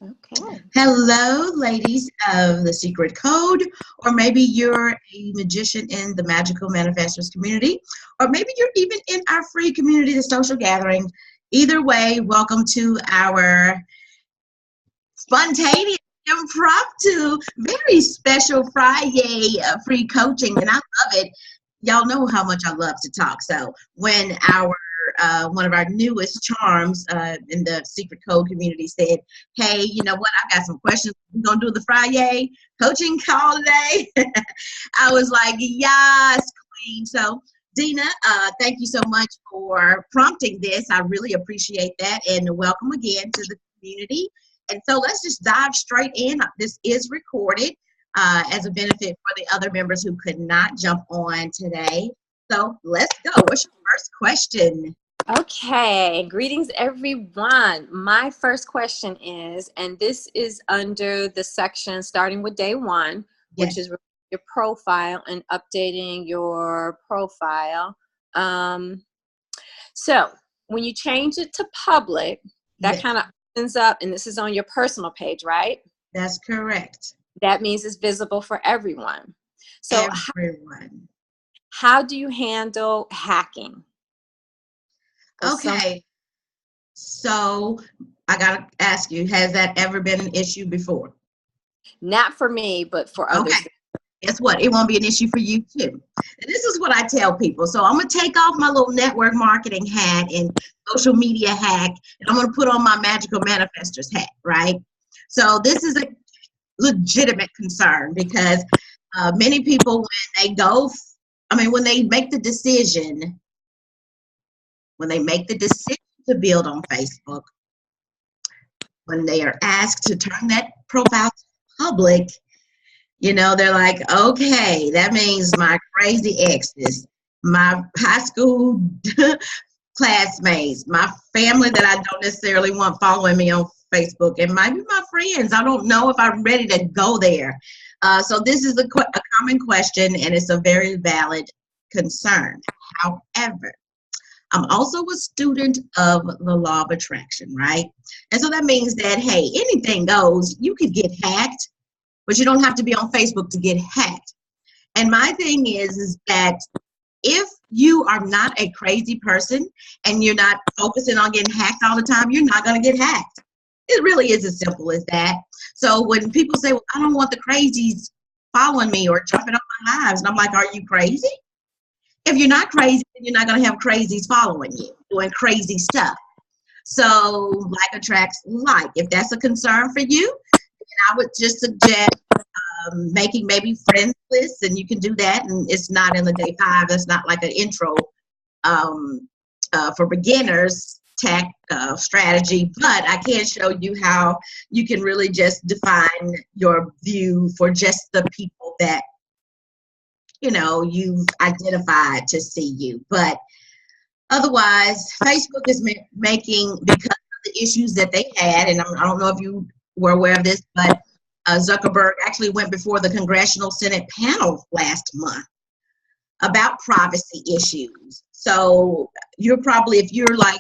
Okay. Hello, ladies of the Secret Code, or maybe you're a magician in the Magical Manifestors community, or maybe you're even in our free community, the Social Gathering. Either way, welcome to our spontaneous, impromptu, very special Friday free coaching, and I love it. Y'all know how much I love to talk. So when our one of our newest charms in the secret code community said, "Hey, you know what? I got some questions. We're gonna do the Friday coaching call today." I was like, "Yes, queen." So, Dena, thank you so much for prompting this. I really appreciate that, and welcome again to the community. And so, let's just dive straight in. This is recorded as a benefit for the other members who could not jump on today. So, let's go. What's your first question? Okay. Greetings, everyone. My first question is, and this is under the section starting with day one, which Yes. is your profile and updating your profile. Um, so when you change it to public, that Yes, kind of opens up, and this is on your personal page, right? that's correct. That means it's visible for everyone. So Everyone. how do you handle hacking? If some Okay, so I gotta ask you, has that ever been an issue before? Not for me, but for Okay, others. guess what? It won't be an issue for you too. And this is what I tell people. So I'm gonna take off my little network marketing hat and social media hack, and I'm gonna put on my magical manifestors hat, right? So this is a legitimate concern because many people, when they make the decision, to build on Facebook, when they are asked to turn that profile public, they're like, okay, that means my crazy exes, my high school classmates, my family that I don't necessarily want following me on Facebook, and maybe my friends. I don't know if I'm ready to go there. So this is a common question, and it's a very valid concern. However, I'm also a student of the law of attraction, right? And so that means that, hey, anything goes. You could get hacked, but you don't have to be on Facebook to get hacked. And my thing is that if you are not a crazy person and you're not focusing on getting hacked all the time, you're not going to get hacked. It really is as simple as that. So when people say, well, I don't want the crazies following me or jumping on my lives, and I'm like, are you crazy? If you're not crazy, then you're not going to have crazies following you, doing crazy stuff. So like attracts like. If that's a concern for you, then I would just suggest making maybe friends lists, and you can do that. And it's not in the day 5. That's not like an intro for beginners tech strategy, but I can show you how you can really just define your view for just the people that you've identified to see you. But otherwise, Facebook is making, because of the issues that they had, and I don't know if you were aware of this, but Zuckerberg actually went before the Congressional Senate panel last month about privacy issues. So you're probably, if you're like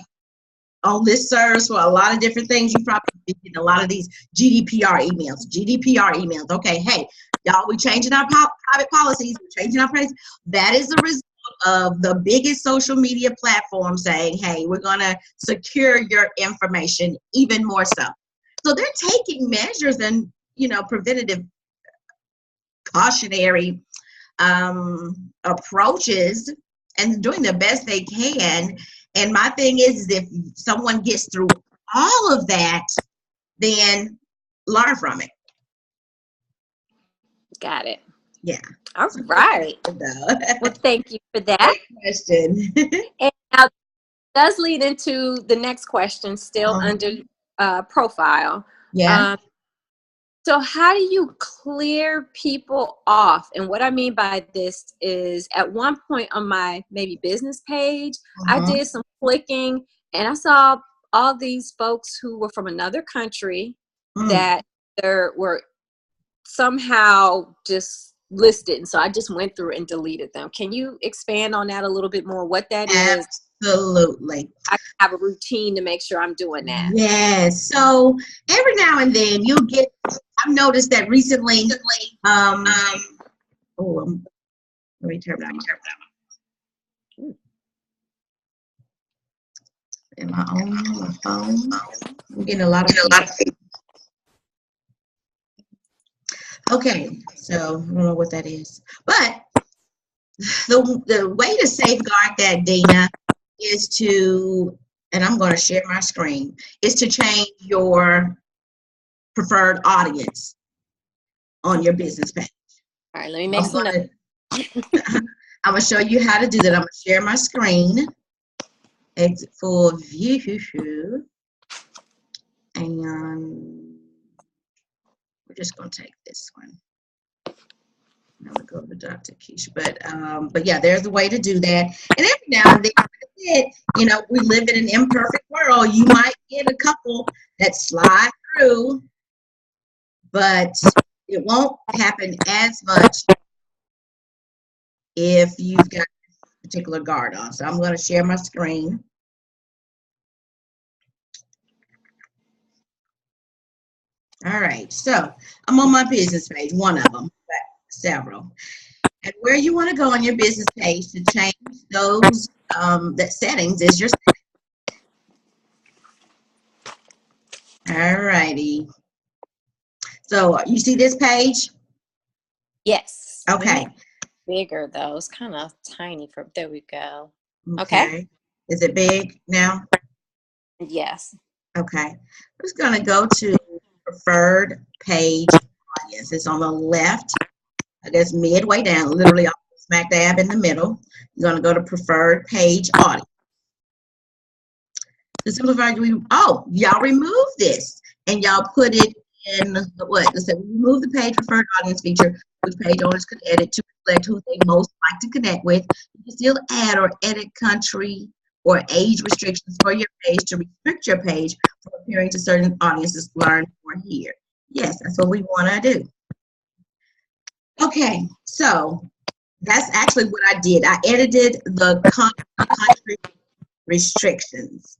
on listservs for a lot of different things, you probably getting a lot of these GDPR emails. GDPR emails. Okay, hey, y'all, we changing our private policies. We're changing our privacy. That is the result of the biggest social media platform saying, hey, we're going to secure your information even more so. So they're taking measures and, preventative cautionary approaches and doing the best they can. And my thing is, if someone gets through all of that, then learn from it. Got it. Yeah. All right. Well, thank you for that. Great question. And now does lead into the next question, still under profile. Yeah. So how do you clear people off? And what I mean by this is, at one point on my maybe business page, I did some clicking and I saw all these folks who were from another country that there were somehow just listed. And so I just went through and deleted them. Can you expand on that a little bit more, what that is? Absolutely. I have a routine to make sure I'm doing that. Yes. So every now and then you'll get, I've noticed that recently, let me turn that on. Am I on my phone? I'm getting a lot of feedback. Okay, so I don't know what that is. But the way to safeguard that, Dena, is to, and I'm going to share my screen, is to change your preferred audience on your business page. All right, let me make some notes. I'm going to show you how to do that. I'm going to share my screen. Exit full view. And we're just going to take this one. I'm going to go to Dr. Keisha. But yeah, there's a way to do that. And every now and then, you know, we live in an imperfect world. You might get a couple that slide through, but it won't happen as much if you've got a particular guard on. So I'm going to share my screen. All right, so I'm on my business page, one of them, but several. And where you want to go on your business page to change those that settings is your settings. All righty. So you see this page? Yes. Okay. Bigger though. It's kind of tiny. There we go. Okay. Is it big now? Yes. Okay. I'm just going to go to preferred page audience. It's on the left. I guess midway down, literally smack dab in the middle. You're going to go to preferred page audience. To simplify, y'all remove this and y'all put it in what? Let's say we remove the page preferred audience feature, which page owners could edit to reflect who they most like to connect with. You can still add or edit country or age restrictions for your page to restrict your page from appearing to certain audiences. Learn more here. Yes, that's what we want to do. Okay, so that's actually what I did. I edited the country restrictions.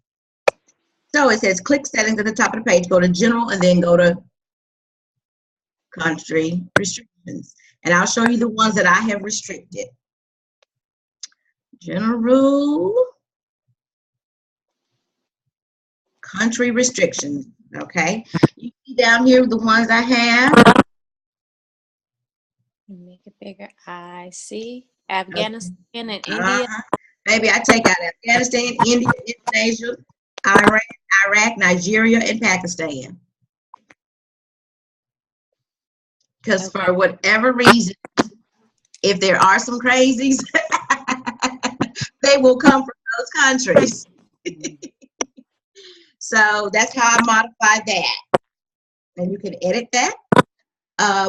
So it says click settings at the top of the page, go to general, and then go to country restrictions. And I'll show you the ones that I have restricted. General, country restrictions, okay? You see down here the ones I have. Make it bigger. I see Afghanistan and India. Maybe I take out Afghanistan, India, Indonesia, Iraq, Nigeria, and Pakistan. Because for whatever reason, if there are some crazies, they will come from those countries. So that's how I modify that. And you can edit that.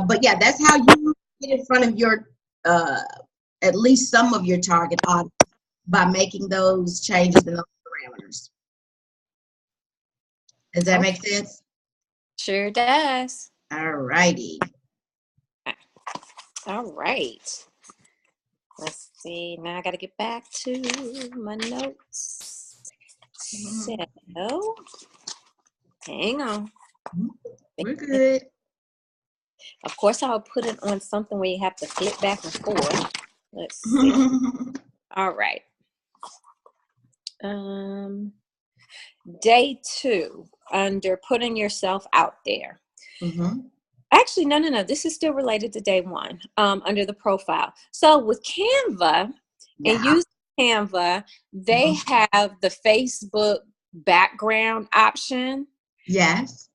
But yeah, that's how you get in front of your, at least some of your target audience by making those changes in those parameters. Does that make sense? Sure does. All righty. All right. Let's see. Now I got to get back to my notes. So, hang on. We're good. Of course, I'll put it on something where you have to flip back and forth. Let's see. All right. Day 2, under putting yourself out there. Actually, no. This is still related to day 1, under the profile. So with Canva, and using Canva, they have the Facebook background option. Yes.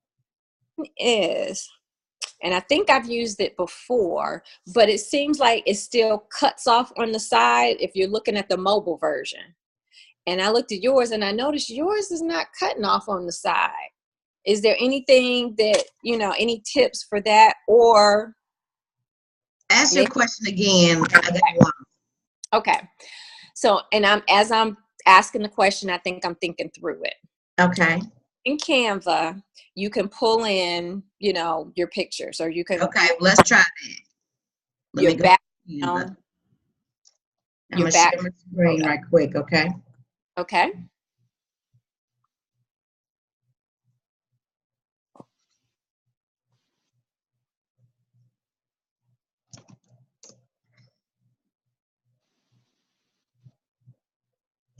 And I think I've used it before, but it seems like it still cuts off on the side if you're looking at the mobile version. And I looked at yours and I noticed yours is not cutting off on the side. Is there anything that, any tips for that? Or ask your question again. I got one. Okay. So, and as I'm asking the question, I think I'm thinking through it. Okay. In Canva, you can pull in, your pictures, or you can. Okay, let's try that. Your background. I'm going to share my screen right quick, okay? Okay.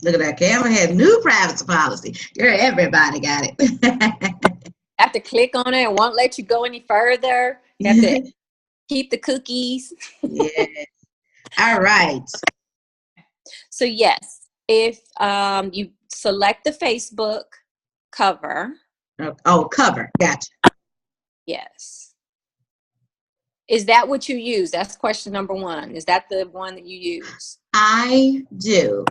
Look at that. Canva has new privacy policy. Girl, everybody got it. Have to click on it. It won't let you go any further. You have to keep the cookies. Yes. All right. So yes, if you select the Facebook cover. Oh, cover. Gotcha. Yes. Is that what you use? That's question number one. Is that the one that you use? I do.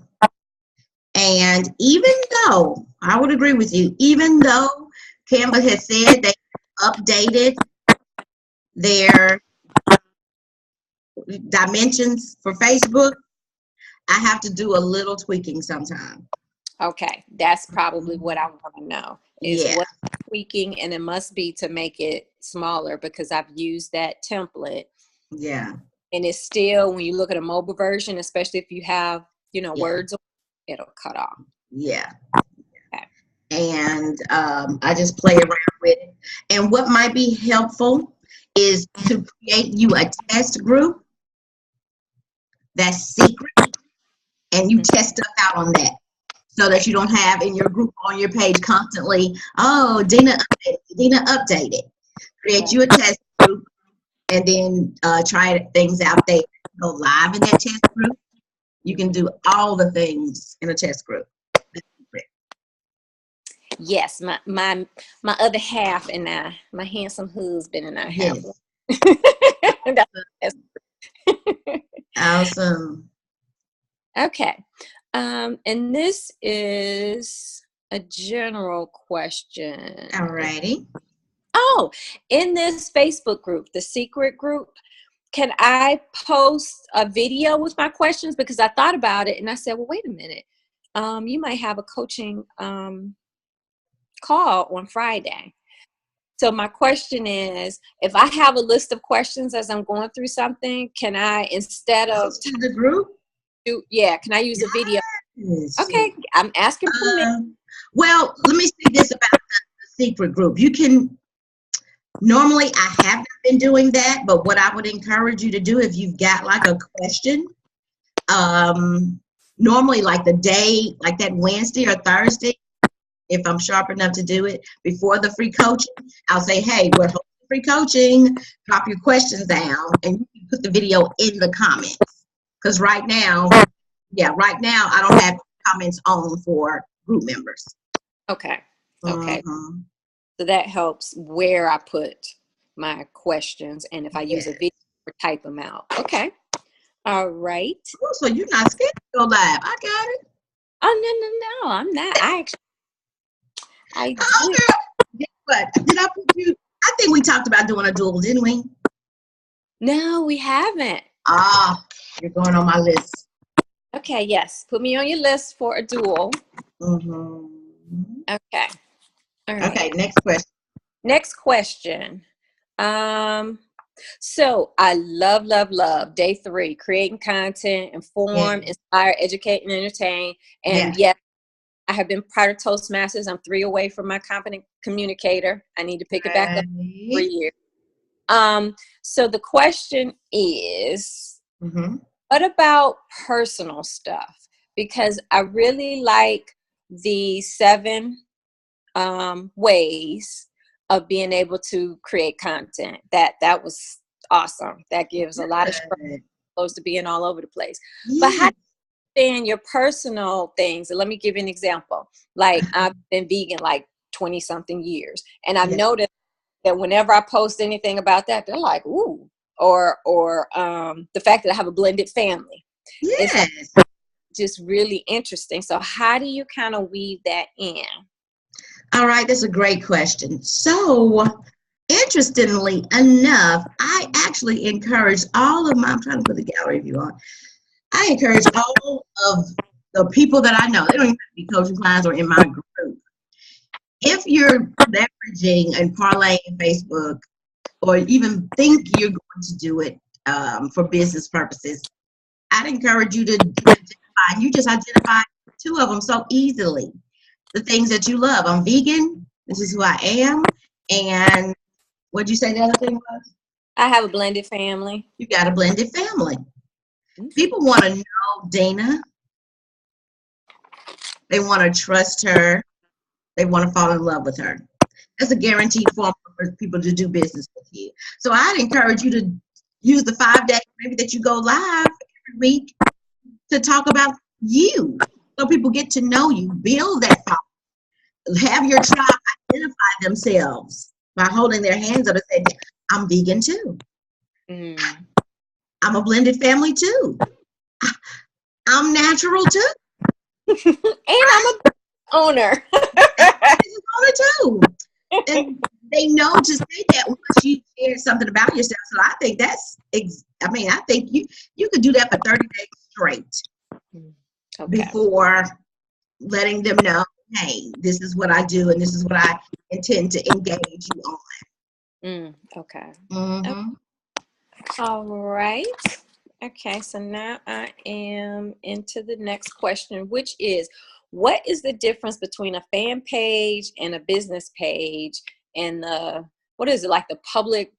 And even though, I would agree with you, even though Canva has said they updated their dimensions for Facebook, I have to do a little tweaking sometime. Okay, that's probably what I want to know is Yeah. what tweaking, and it must be to make it smaller because I've used that template. Yeah. And it's still, when you look at a mobile version, especially if you have, Yeah. words, it'll cut off. Yeah. Okay. And I just play around with it. And what might be helpful is to create you a test group that's secret, and you test stuff out on that, so that you don't have in your group on your page constantly, oh, Dena updated. Create you a test group, and then try things out there. Go live in that test group. You can do all the things in a test group. Yes, my other half and I, my handsome husband and I have Yes. one. That's Awesome. okay. And this is a general question. Alrighty. Oh, in this Facebook group, the secret group, can I post a video with my questions? Because I thought about it and I said, well, wait a minute. You might have a coaching call on Friday. So my question is, if I have a list of questions as I'm going through something, can I, instead of the group? Can I use a video? Yes. Okay, I'm asking permission. Well, let me say this about the secret group. You can, normally I haven't been doing that, but what I would encourage you to do, if you've got like a question, normally like the day, like that Wednesday or Thursday, if I'm sharp enough to do it before the free coaching, I'll say, hey, we're hosting free coaching, drop your questions down, and you can put the video in the comments. Because right now I don't have comments on for group members. Okay. Mm-hmm. So that helps where I put my questions, and if I use a video or type them out. Okay. All right. Oh, so you're not scared to go live. I got it. Oh, no, I'm not. I do. Oh, girl. Guess what? Did I put you? I think we talked about doing a duel, didn't we? No, we haven't. Ah, you're going on my list. Okay, yes. Put me on your list for a duel. Mm-hmm. Okay. All right. Okay, next question. Next question. So I love day 3, creating content, inform, inspire, educate, and entertain. And yes, I have been part of Toastmasters. I'm 3 away from my competent communicator. I need to pick it back up 3 years. So the question is, what about personal stuff? Because I really like the 7 ways of being able to create content. That was awesome. That gives a lot of strength, opposed to being all over the place. But how in your personal things, and let me give you an example. Like, I've been vegan like 20 something years, and I've noticed that whenever I post anything about that, they're like, ooh, or the fact that I have a blended family. It's just really interesting. So how do you kind of weave that in? All right, that's a great question. So, interestingly enough, I actually encourage all of my, I'm trying to put the gallery view on. I encourage all of the people that I know, they don't even have to be coaching clients or in my group. If you're leveraging and parlaying Facebook, or even think you're going to do it for business purposes, I'd encourage you to identify two of them so easily. The things that you love. I'm vegan. This is who I am. And what'd you say the other thing was? I have a blended family. You got a blended family. People want to know Dena. They want to trust her. They want to fall in love with her. That's a guaranteed form for people to do business with you. So I'd encourage you to use the 5 days maybe that you go live every week to talk about you, so people get to know you, build that following, have your tribe identify themselves by holding their hands up and saying, I'm vegan too. I'm a blended family too. I'm natural too. And I'm a owner. owner too. And they know to say that once you share something about yourself. So I think that's, I think you could do that for 30 days straight before letting them know, hey, this is what I do and this is what I intend to engage you on. Okay. Mm-hmm. All right. Okay, so now I am into the next question, which is, what is the difference between a fan page and a business page and what is it, like the public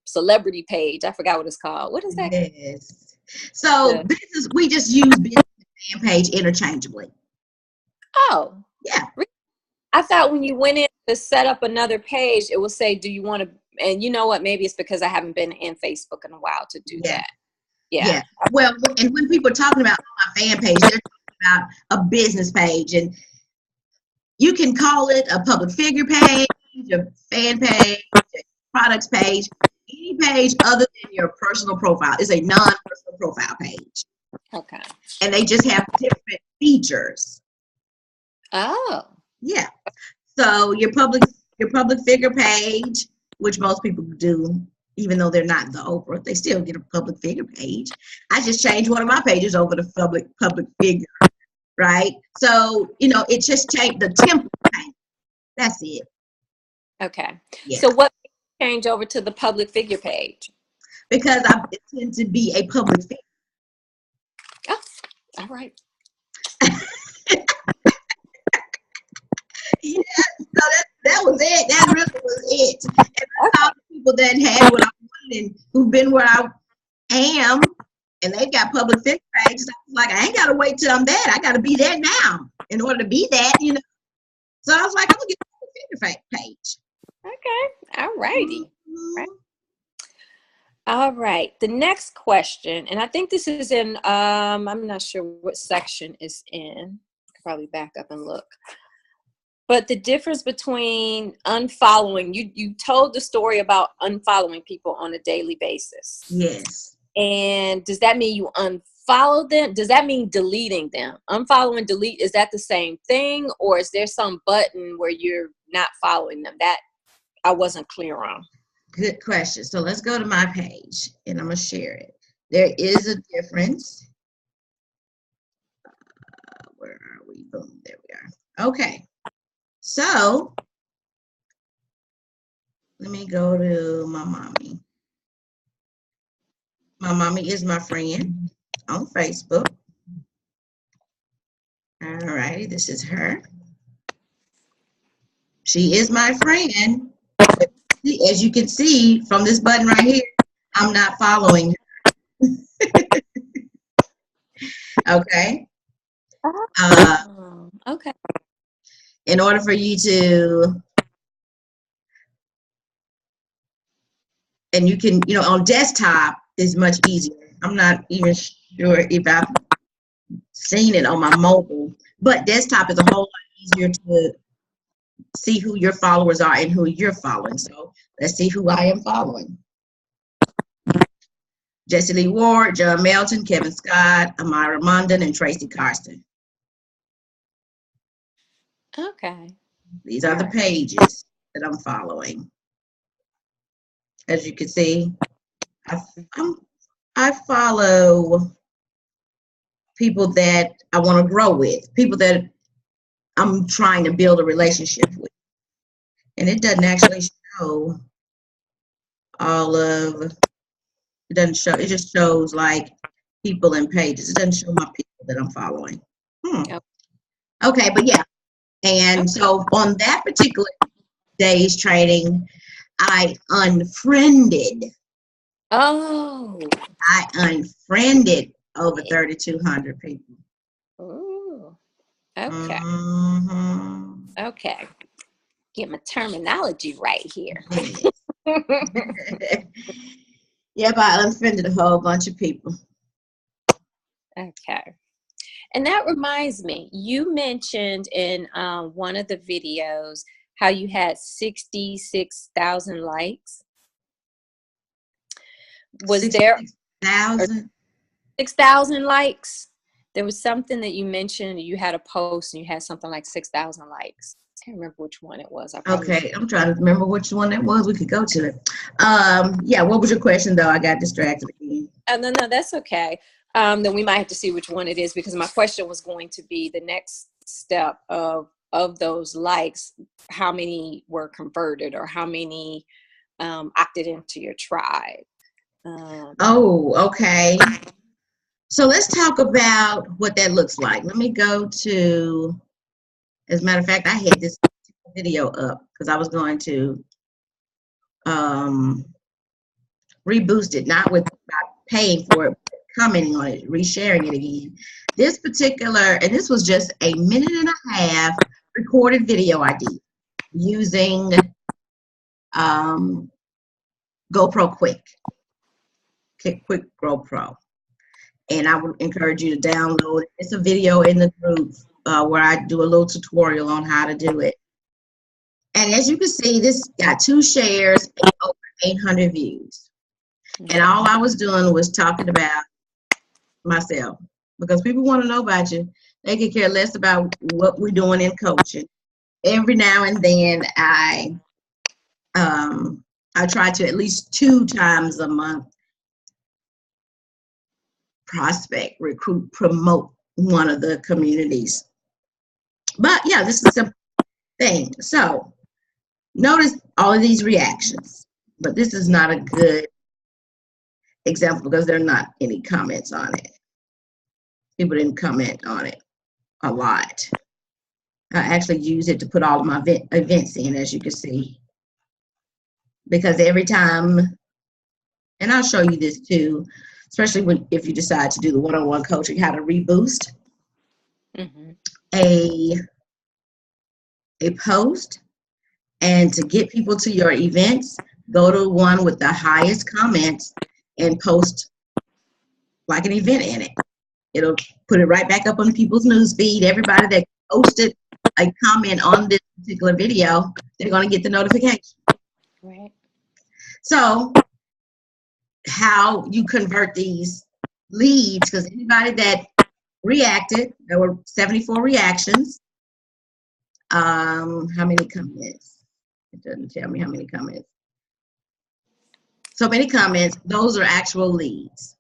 celebrity page? I forgot what it's called. What is that? Yes. So business, we just use business and fan page interchangeably. Oh. Yeah. I thought when you went in to set up another page, it will say, do you want to, and you know what, maybe it's because I haven't been in Facebook in a while to do that. Yeah. Well, and when people are talking about my fan page, they're talking about a business page, and you can call it a public figure page, a fan page, a products page, any page other than your personal profile is a non-personal profile page. Okay. And they just have different features. Oh. Yeah. So your public figure page, which most people do, even though they're not the Oprah, they still get a public figure page. I just changed one of my pages over to public figure, right? So, it just changed the template. That's it. Okay. Yeah. So what change over to the public figure page? Because I tend to be a public figure. Oh, all right. Yeah, so that was it. That really was it. And I talked to people that had what I wanted and who've been where I am, and they've got public figure pages. I was like, I ain't got to wait till I'm that. I got to be that now in order to be that, So I was like, I'm going to get a public figure page. Okay. All righty. Right. All right. The next question, and I think this is in, I'm not sure what section it's in. I could probably back up and look. But the difference between unfollowing, you told the story about unfollowing people on a daily basis. Yes. And does that mean you unfollow them? Does that mean deleting them? Unfollow and delete, is that the same thing? Or is there some button where you're not following them? That I wasn't clear on. Good question. So let's go to my page and I'm going to share it. There is a difference. Where are we? Boom. There we are. Okay. So let me go to my mommy. My mommy is my friend on Facebook. All righty, this is her. She is my friend. As you can see from this button right here, I'm not following her. Okay. Okay. In order for you to, and you can, on desktop is much easier. I'm not even sure if I've seen it on my mobile, but desktop is a whole lot easier to see who your followers are and who you're following. So let's see who I am following. Jesse Lee Ward, John Melton, Kevin Scott, Amira Munden, and Tracy Carson. Okay. These are the pages that I'm following. As you can see, I follow people that I want to grow with, people that I'm trying to build a relationship with. And it doesn't actually show all of, it doesn't show, it just shows like people and pages. It doesn't show my people that I'm following. Yep. Okay, but yeah. And so on that particular day's training, I unfriended. Oh. I unfriended over 3,200 people. Ooh. Okay. Mm-hmm. Okay. Get my terminology right here. Yes. Yep, I unfriended a whole bunch of people. Okay. And that reminds me, you mentioned in one of the videos how you had 66,000 likes. Was there 66,000? 6,000 likes? There was something that you mentioned. You had a post and you had something like 6,000 likes. I can't remember which one it was. I probably Okay, I'm trying to remember which one it was. We could go to it. Yeah, what was your question though? I got distracted again. No, that's okay. Then we might have to see which one it is, because my question was going to be the next step of those likes. How many were converted, or how many opted into your tribe? Oh, okay. So let's talk about what that looks like. Let me go to, as a matter of fact, I had this video up because I was going to reboost it, not paying for it, but commenting on it, resharing it again. This particular, and this was just a minute and a half recorded video I did using GoPro Quick GoPro. And I would encourage you to download it. It's a video in the group where I do a little tutorial on how to do it. And as you can see, this got 2 shares and over 800 views. And all I was doing was talking about myself, because people want to know about you. They could care less about what we're doing in coaching. Every now and then I try to at least 2 times a month prospect, recruit, promote one of the communities. But yeah, this is a simple thing. So notice all of these reactions, but this is not a good example because there are not any comments on it. People didn't comment on it a lot. I actually use it to put all of my events in, as you can see, because every time, and I'll show you this too, especially if you decide to do the one-on-one coaching, how to reboost a post. And to get people to your events, go to one with the highest comments and post like an event in it. It'll put it right back up on people's news feed. Everybody that posted a comment on this particular video, they're going to get the notification. Right. So how you convert these leads, because anybody that reacted, there were 74 reactions. How many comments? It doesn't tell me how many comments. So many comments, those are actual leads.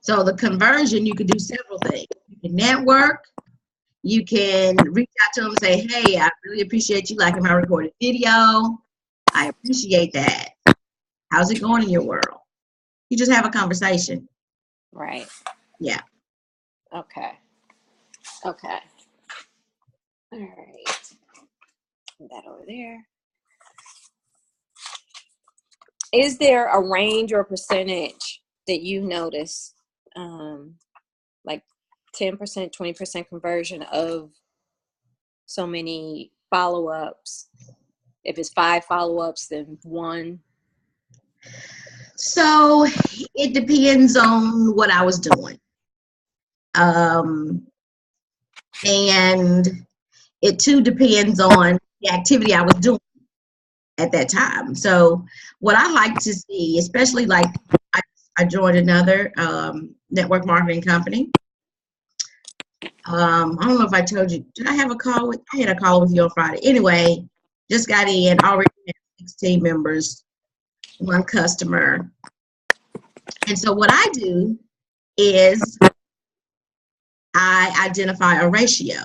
So the conversion, you can do several things. You can network. You can reach out to them and say, hey, I really appreciate you liking my recorded video. I appreciate that. How's it going in your world? You just have a conversation. Right. Yeah. Okay. Okay. All right. Put that over there. Is there a range or percentage that you notice, like 10%, 20% conversion of so many follow-ups? If it's 5 follow-ups, then 1. So it depends on what I was doing. And it too depends on the activity I was doing at that time. So what I like to see, especially like I joined another network marketing company. I don't know if I told you, did I have a call with, I had a call with you on Friday. Anyway, just got in, already had 6 team members, 1 customer. And so what I do is I identify a ratio.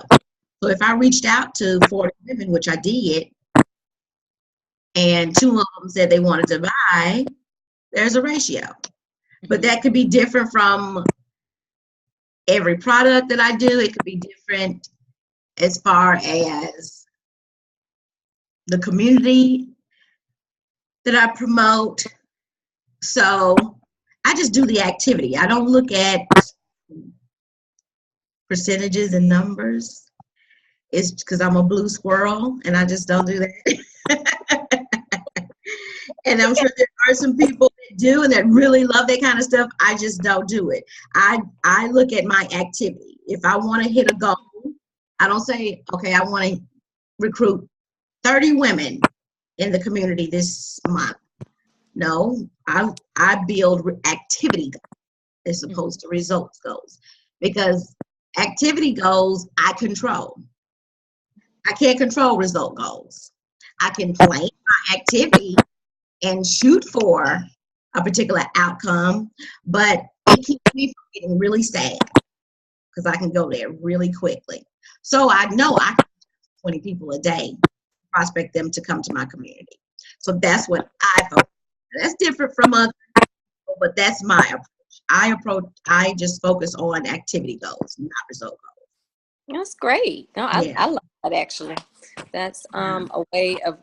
So if I reached out to 40 women, which I did, and 2 of them said they wanted to buy, there's a ratio. But that could be different from every product that I do, it could be different as far as the community that I promote. So I just do the activity. I don't look at percentages and numbers. It's because I'm a blue squirrel and I just don't do that. And I'm sure there are some people that do and that really love that kind of stuff. I just don't do it. I look at my activity. If I want to hit a goal, I don't say, okay, I want to recruit 30 women in the community this month. No, I build activity goals as opposed to results goals, because activity goals I control. I can't control result goals. I can plan my activity and shoot for a particular outcome, but it keeps me from getting really sad because I can go there really quickly. So I know I can 20 people a day, prospect them to come to my community. So that's what I focus on. That's different from other people, but that's my approach. I just focus on activity goals, not result goals. That's great. No, Yeah. I love that actually. That's a way of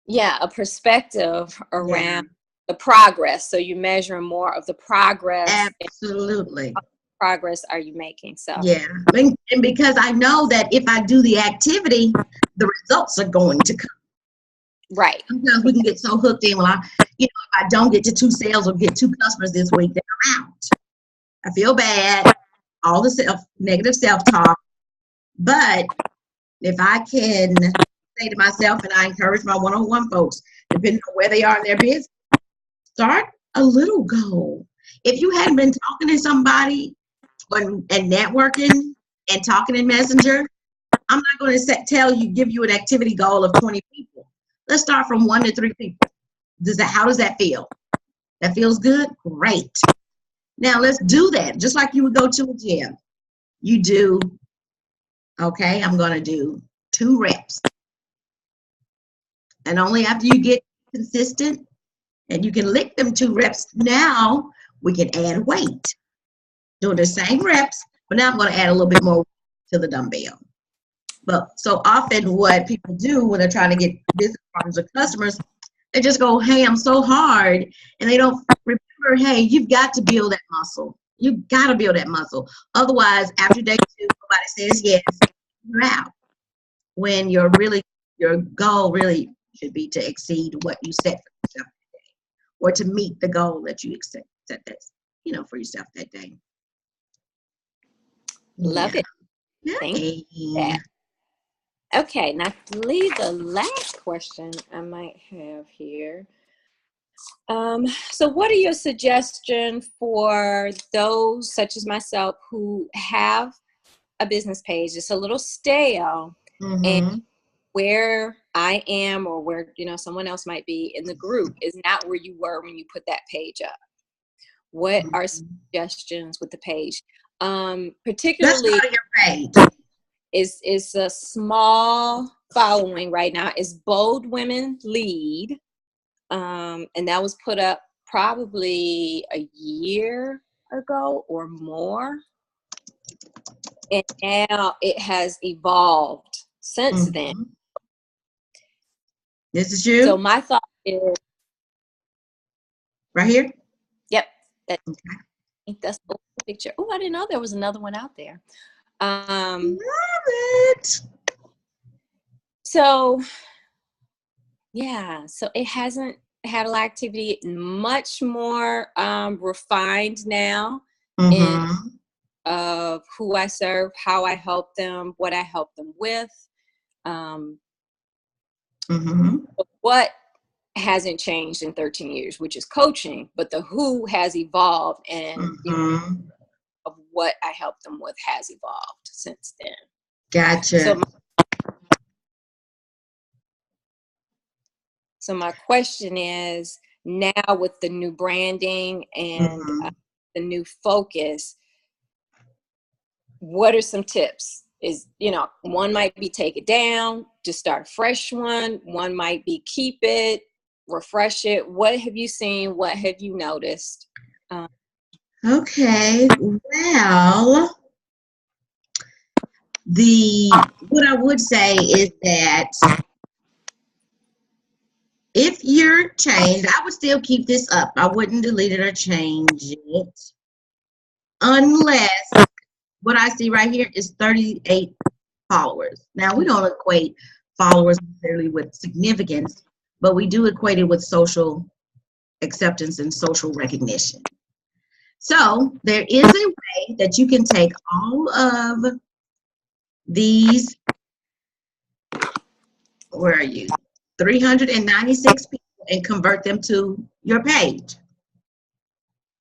a perspective around the progress. So you're measuring more of the progress. Absolutely. Progress are you making? So yeah, and because I know that if I do the activity, the results are going to come. Right. Sometimes we can get so hooked in. Well, if I don't get to 2 sales or get 2 customers this week, then I'm out. I feel bad. All the negative self-talk. But if I can say to myself, and I encourage my one-on-one folks, depending on where they are in their business, start a little goal. If you hadn't been talking to somebody and networking and talking in Messenger, I'm not going to give you an activity goal of 20 people. Let's start from 1 to 3 people. How does that feel? That feels good? Great. Now let's do that. Just like you would go to a gym. You do, okay, I'm going to do 2 reps. And only after you get consistent and you can lick them 2 reps, now we can add weight. Doing the same reps, but now I'm going to add a little bit more to the dumbbell. But so often what people do when they're trying to get business partners or customers, they just go, hey, I'm so hard. And they don't remember, hey, you've got to build that muscle. You've got to build that muscle. Otherwise, after day 2, nobody says yes, you're out. When your goal really should be to exceed what you set for yourself that day, or to meet the goal that you set that, for yourself that day. Love it. Thank you. Okay, now I believe the last question I might have here. So what are your suggestions for those such as myself who have a business page? It's a little stale, and where I am or where someone else might be in the group is not where you were when you put that page up. What are suggestions with the page? Particularly, let's go to your page. Is a small following right now. Is Bold Women Lead, and that was put up probably a year ago or more, and now it has evolved since then. This is you. So my thought is right here. Yep, I think that's the picture. Oh, I didn't know there was another one out there. Love it. So it hasn't had a lot of activity, much more refined now in of who I serve, how I help them, what I help them with. What hasn't changed in 13 years, which is coaching, but the who has evolved, and of what I help them with has evolved since then. Gotcha. So my question is, now with the new branding and the new focus, what are some tips? Is, one might be take it down, just start a fresh one. One might be keep it, refresh it. What have you seen? What have you noticed? Okay, well, what I would say is that if you're changed, I would still keep this up. I wouldn't delete it or change it unless what I see right here is 38 followers. Now, we don't equate followers necessarily with significance, but we do equate it with social acceptance and social recognition. So there is a way that you can take all of these, where are you? 396 people and convert them to your page.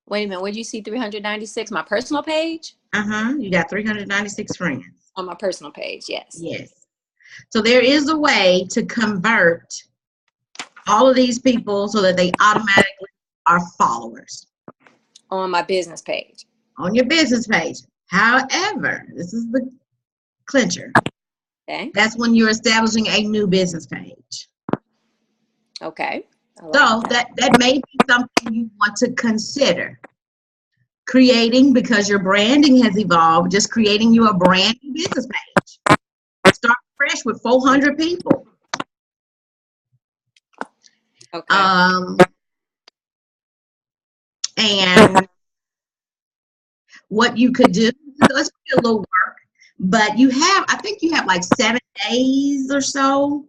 Wait a minute. Where did you see 396? My personal page? You got 396 friends. On my personal page, yes. Yes. So there is a way to convert all of these people so that they automatically are followers. On my business page. On your business page. However, this is the clincher. Okay. That's when you're establishing a new business page. Okay. So that may be something you want to consider creating, because your branding has evolved, just creating you a brand new business page. Start fresh with 400 people. Okay. And what you could do, let's be a little work, but I think you have like 7 days or so.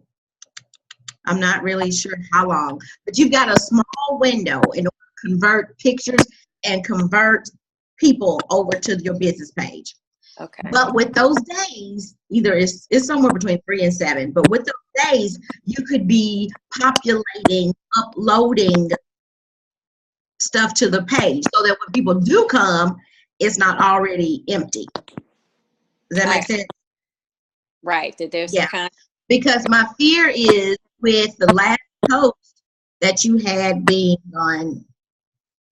I'm not really sure how long, but you've got a small window in order to convert pictures and convert people over to your business page. Okay. But with those days, either it's somewhere between 3 and 7, but with those days, you could be populating, uploading stuff to the page so that when people do come, it's not already empty. Does that make sense? Right. That there's Yeah. some kind of... Because my fear is with the last post that you had being on,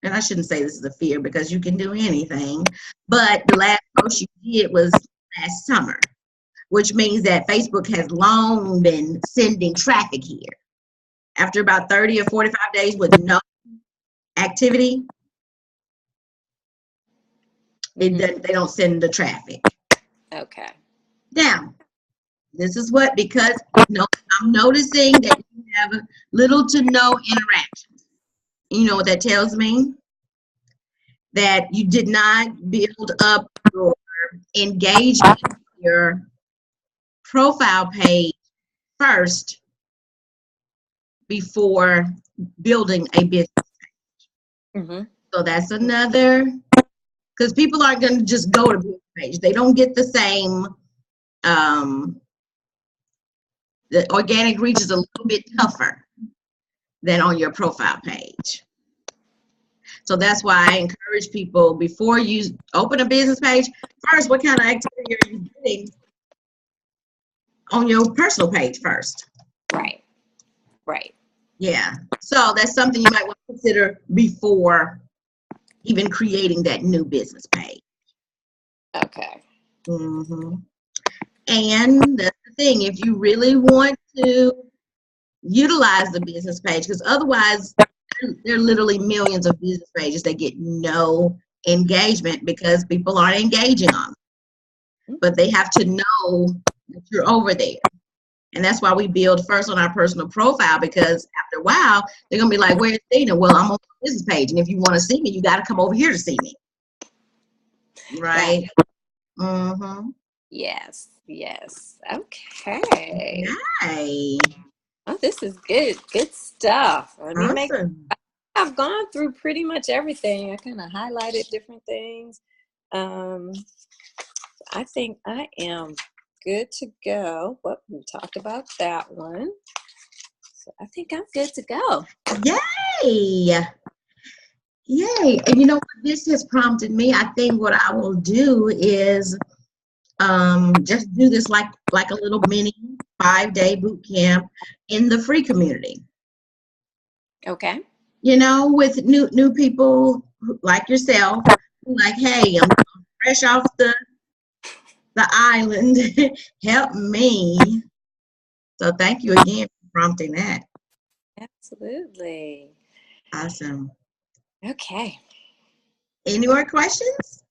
and I shouldn't say this is a fear because you can do anything, but the last post you did was last summer, which means that Facebook has long been sending traffic here. After about 30 or 45 days with no activity, they don't send the traffic. Okay. Now, this is what, because I'm noticing that you have little to no interactions. You know what that tells me? That you did not build up your engagement, your profile page first before building a business page. So that's another, because people aren't going to just go to business page. They don't get the same, the organic reach is a little bit tougher than on your profile page. So that's why I encourage people, before you open a business page, first, what kind of activity are you doing on your personal page first? Right. Right. Yeah. So that's something you might want to consider before even creating that new business page. Okay. And that's the thing, if you really want to utilize the business page, because otherwise there are literally millions of business pages that get no engagement because people aren't engaging on them. But they have to know that you're over there. And that's why we build first on our personal profile, because after a while, they're going to be like, where's Dena? Well, I'm on the business page. And if you want to see me, you got to come over here to see me. Right? Yes. Yes. Okay. Yay. Oh, this is good. Good stuff. Let me Awesome. I've gone through pretty much everything. I kind of highlighted different things. I think I am good to go. Well, we talked about that one. So I think I'm good to go. Yay. Yay. And you know what this has prompted me? I think what I will do is just do this like a little mini 5-day boot camp in the free community. Okay. You know, with new people like yourself, like, hey, I'm fresh off the island. Help me. So thank you again for prompting that. Absolutely. Awesome. Okay. Any more questions?